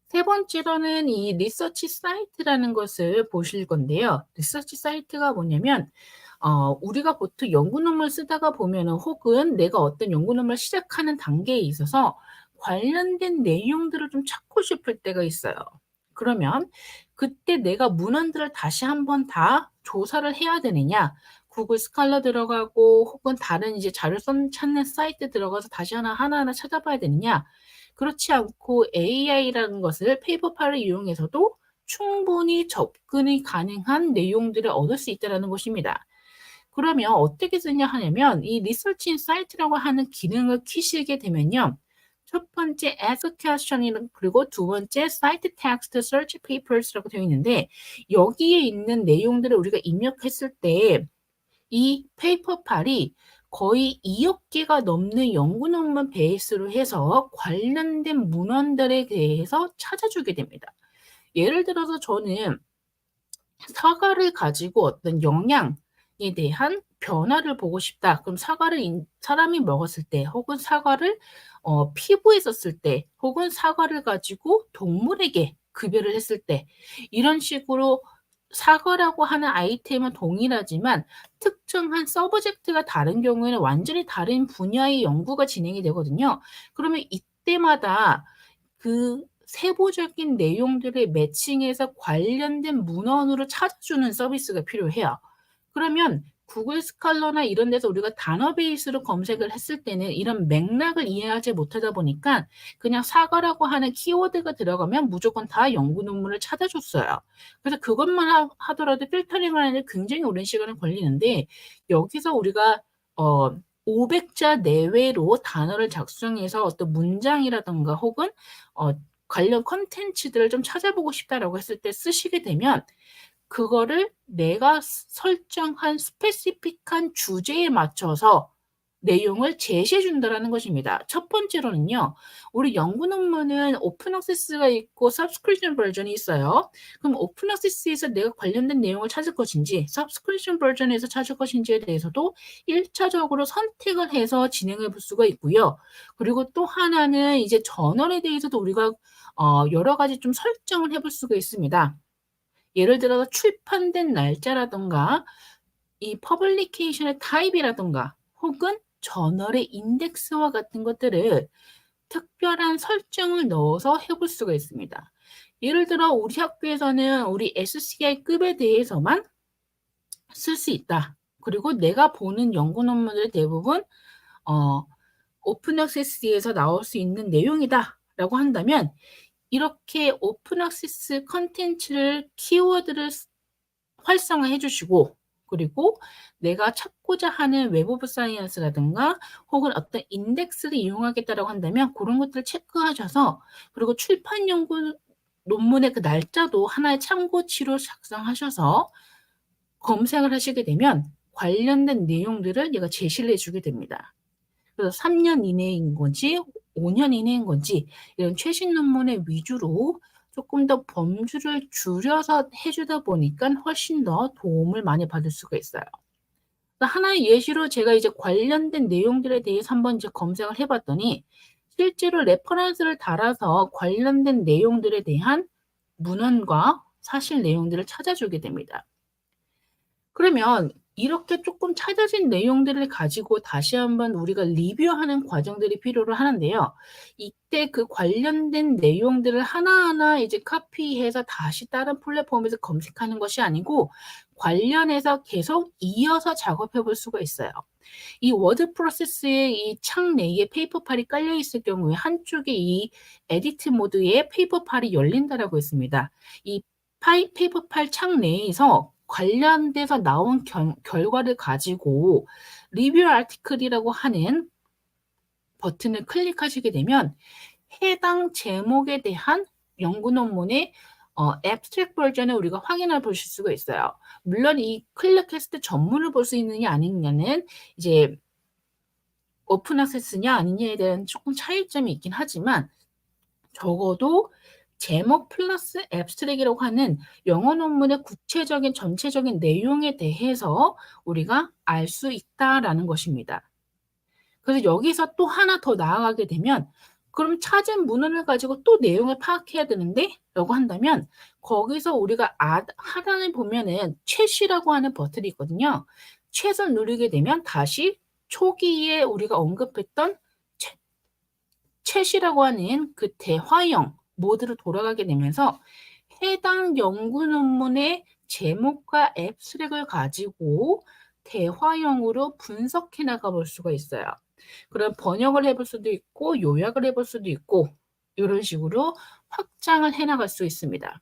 세 번째로는 이 리서치 사이트라는 것을 보실 건데요. 리서치 사이트가 뭐냐면 우리가 보통 연구 논문을 쓰다가 보면은 혹은 내가 어떤 연구 논문을 시작하는 단계에 있어서 관련된 내용들을 좀 찾고 싶을 때가 있어요. 그러면 그때 내가 문헌들을 다시 한번 다 조사를 해야 되느냐, 구글 스칼러 들어가고 혹은 다른 이제 자료선 찾는 사이트 들어가서 다시 하나하나 찾아봐야 되느냐, 그렇지 않고 AI라는 것을 페이퍼 파일을 이용해서도 충분히 접근이 가능한 내용들을 얻을 수 있다라는 것입니다. 그러면 어떻게 쓰냐 하냐면 이 리서치 인사이트라고 하는 기능을 키시게 되면요. 첫 번째 ask a question 그리고 두 번째 cite text search papers라고 되어 있는데 여기에 있는 내용들을 우리가 입력했을 때 이 페이퍼 팔이 거의 2억 개가 넘는 연구 논문 베이스로 해서 관련된 문헌들에 대해서 찾아주게 됩니다. 예를 들어서 저는 사과를 가지고 어떤 영양에 대한 변화를 보고 싶다. 그럼 사과를 사람이 먹었을 때 혹은 사과를 피부에 썼을 때 혹은 사과를 가지고 동물에게 급여를 했을 때 이런 식으로 사과라고 하는 아이템은 동일하지만 특정한 서브젝트가 다른 경우에는 완전히 다른 분야의 연구가 진행이 되거든요. 그러면 이때마다 그 세부적인 내용들을 매칭해서 관련된 문헌으로 찾아주는 서비스가 필요해요. 그러면 구글 스칼러나 이런 데서 우리가 단어 베이스로 검색을 했을 때는 이런 맥락을 이해하지 못하다 보니까 그냥 사과라고 하는 키워드가 들어가면 무조건 다 연구 논문을 찾아줬어요. 그래서 그것만 하더라도 필터링을 하는데 굉장히 오랜 시간이 걸리는데 여기서 우리가 500자 내외로 단어를 작성해서 어떤 문장이라든가 혹은 관련 콘텐츠들을 좀 찾아보고 싶다라고 했을 때 쓰시게 되면 그거를 내가 설정한 스페시픽한 주제에 맞춰서 내용을 제시해 준다라는 것입니다. 첫 번째로는요. 우리 연구 논문은 오픈 액세스가 있고 서브스크립션 버전이 있어요. 그럼 오픈 액세스에서 내가 관련된 내용을 찾을 것인지 서브스크립션 버전에서 찾을 것인지에 대해서도 1차적으로 선택을 해서 진행해 볼 수가 있고요. 그리고 또 하나는 이제 저널에 대해서도 우리가 여러 가지 좀 설정을 해볼 수가 있습니다. 예를 들어서 출판된 날짜라든가 이 퍼블리케이션의 타입이라든가 혹은 저널의 인덱스와 같은 것들을 특별한 설정을 넣어서 해볼 수가 있습니다. 예를 들어 우리 학교에서는 우리 SCI급에 대해서만 쓸 수 있다. 그리고 내가 보는 연구 논문들 대부분 오픈 액세스에서 나올 수 있는 내용이다 라고 한다면 이렇게 오픈 액세스 컨텐츠를 키워드를 활성화해 주시고 그리고 내가 찾고자 하는 웹 오브 사이언스라든가 혹은 어떤 인덱스를 이용하겠다라고 한다면 그런 것들을 체크하셔서 그리고 출판 연구 논문의 그 날짜도 하나의 참고치로 작성하셔서 검색을 하시게 되면 관련된 내용들을 얘가 제시를 해 주게 됩니다. 그래서 3년 이내인 건지 5년 이내인 건지 이런 최신 논문의 위주로 조금 더 범주를 줄여서 해 주다 보니까 훨씬 더 도움을 많이 받을 수가 있어요. 하나의 예시로 제가 이제 관련된 내용들에 대해서 한번 이제 검색을 해 봤더니 실제로 레퍼런스를 달아서 관련된 내용들에 대한 문헌과 사실 내용들을 찾아주게 됩니다. 그러면 이렇게 조금 찾아진 내용들을 가지고 다시 한번 우리가 리뷰하는 과정들이 필요로 하는데요. 이때 그 관련된 내용들을 하나하나 이제 카피해서 다시 다른 플랫폼에서 검색하는 것이 아니고 관련해서 계속 이어서 작업해 볼 수가 있어요. 이 워드 프로세스의 이 창 내에 페이퍼 파일이 깔려 있을 경우에 한쪽에 이 에디트 모드에 페이퍼 파일이 열린다라고 했습니다. 이 페이퍼 파일 창 내에서 관련돼서 나온 결과를 가지고 리뷰 아티클이라고 하는 버튼을 클릭하시게 되면 해당 제목에 대한 연구 논문의 abstract 버전을 우리가 확인해 보실 수가 있어요. 물론 이 클릭했을 때 전문을 볼 수 있느냐 아니냐는 이제 오픈 액세스냐 아니냐에 대한 조금 차이점이 있긴 하지만 적어도 제목 플러스 abstract이라고 하는 영어 논문의 구체적인 전체적인 내용에 대해서 우리가 알 수 있다라는 것입니다. 그래서 여기서 또 하나 더 나아가게 되면 그럼 찾은 문헌을 가지고 또 내용을 파악해야 되는데 라고 한다면 거기서 우리가 하단에 보면은 최시라고 하는 버튼이 있거든요. 최를 누르게 되면 다시 초기에 우리가 언급했던 최시라고 하는 그 대화형 모드로 돌아가게 되면서 해당 연구 논문의 제목과 앱스트랙을 가지고 대화형으로 분석해 나가 볼 수가 있어요. 그럼 번역을 해볼 수도 있고 요약을 해볼 수도 있고 이런 식으로 확장을 해 나갈 수 있습니다.